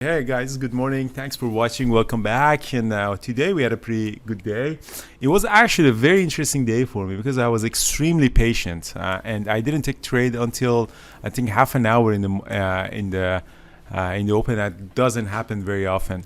Hey guys, good morning. Thanks for watching. Welcome back. And today we had a pretty good day. It was actually a very interesting day for me because I was extremely patient and I didn't take trade until I think half an hour in the open. That doesn't happen very often.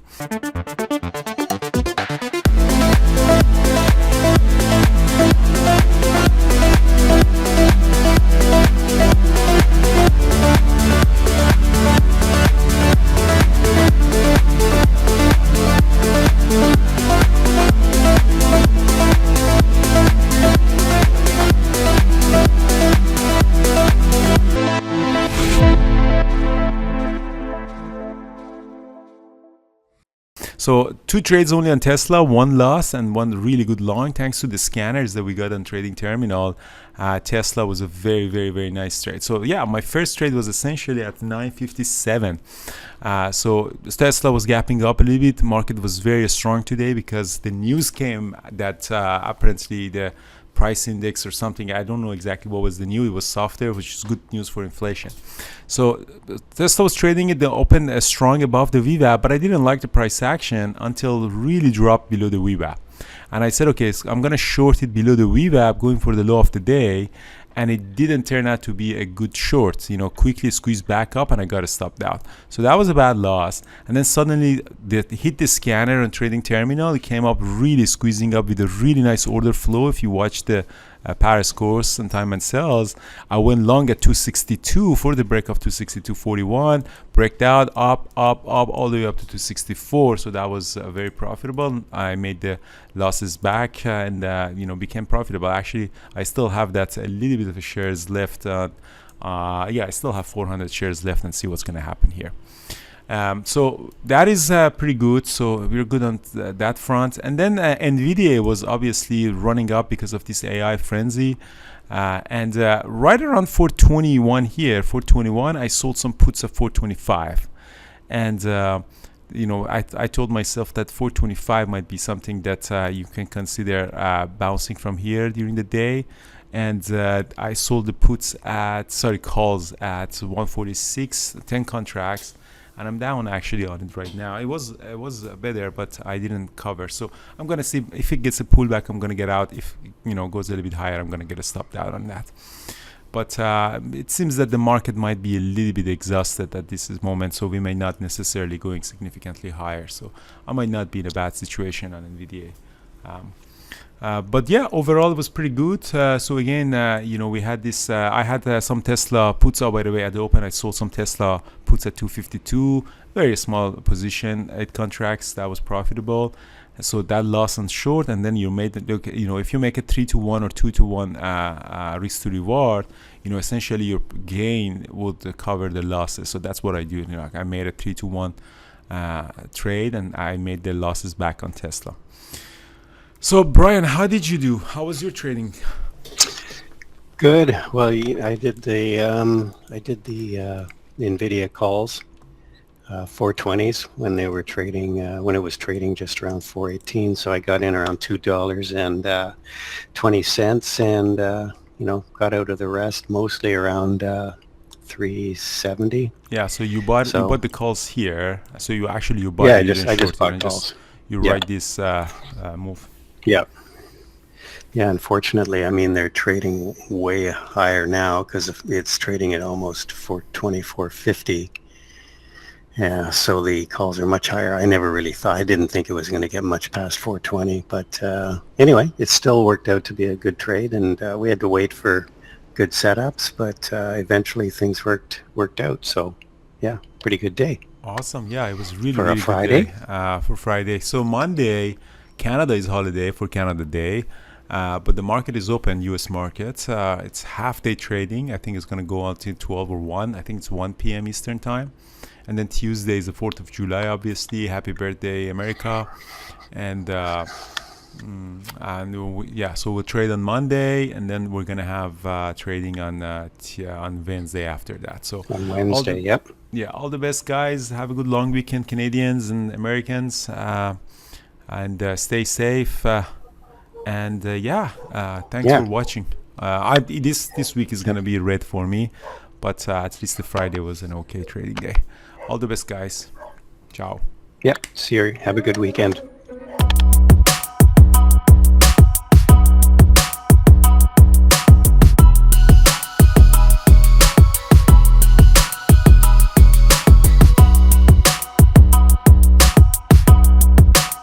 So two trades only on Tesla, one loss and one really good long. Thanks to the scanners that we got on Trading Terminal, Tesla was a very nice trade. So yeah, my first trade was essentially at 957. So Tesla was gapping up a little bit. Market was very strong today because the news came that apparently the price index or something, I don't know exactly what was the news. It was softer, which is good news for inflation. So Tesla was trading at the open strong above the VWAP, but I didn't like the price action until it really dropped below the VWAP. And I said, okay, so I'm gonna short it below the VWAP, going for the low of the day. And it didn't turn out to be a good short, quickly squeezed back up and I got stopped out. So that was a bad loss. And then suddenly it hit the scanner on Trading Terminal. It came up really squeezing up with a really nice order flow. If you watch the Paris course on time and sells, I went long at 262 for the break of 262.41, breaked out up all the way up to 264. So that was very profitable. I made the losses back and became profitable. Actually, I still have that a little bit of shares left. I still have 400 shares left and see what's going to happen here. So that is pretty good. So we're good on that front. And then NVDA was obviously running up because of this AI frenzy. And right around 421 here, 421, I sold some puts at 425. And I told myself that 425 might be something that you can consider bouncing from here during the day. And I sold the calls at 146, 10 contracts. And I'm down actually on it right now. It was better, but I didn't cover. So I'm gonna see if it gets a pullback. I'm gonna get out. If goes a little bit higher, I'm gonna get a stop out on that. But it seems that the market might be a little bit exhausted at this moment, so we may not necessarily going significantly higher. So I might not be in a bad situation on NVDA. But yeah, overall it was pretty good. So again, we had this. I had some Tesla puts out, by the way, at the open. I sold some Tesla puts at 252, very small position, 8 contracts. That was profitable. So that loss on short, and then you made if you make a 3-to-1 or 2-to-1 risk to reward, essentially your gain would cover the losses. So that's what I do. I made a 3-to-1 trade, and I made the losses back on Tesla. So Brian, how did you do? How was your trading? Good. Well, I did the NVDA calls, 420s when they were trading when it was trading just around 418. So I got in around $2.20 and got out of the rest mostly around 370. Yeah. So you bought the calls here. So you bought. Yeah, I just bought calls. Ride this move. Yeah. Yeah, unfortunately, I mean, they're trading way higher now because it's trading at almost 420, 450. Yeah, so the calls are much higher. I didn't think it was going to get much past 420. But anyway, it still worked out to be a good trade. And we had to wait for good setups, but eventually things worked out. So yeah, pretty good day. Awesome. Yeah, it was really, for really a Friday. Good day, for Friday. So Monday, Canada is holiday for Canada Day, but the market is open, U.S. market. It's half-day trading. I think it's going to go until 12 or 1. I think it's 1 p.m. Eastern time. And then Tuesday is the 4th of July, obviously. Happy birthday, America. And so we'll trade on Monday, and then we're going to have trading on Wednesday after that. So on Wednesday, yep. Yeah, all the best, guys. Have a good long weekend, Canadians and Americans. And stay safe. Thanks for watching. This week is gonna be red for me, but at least the Friday was an okay trading day. All the best, guys. Ciao. Yep. See you. Have a good weekend.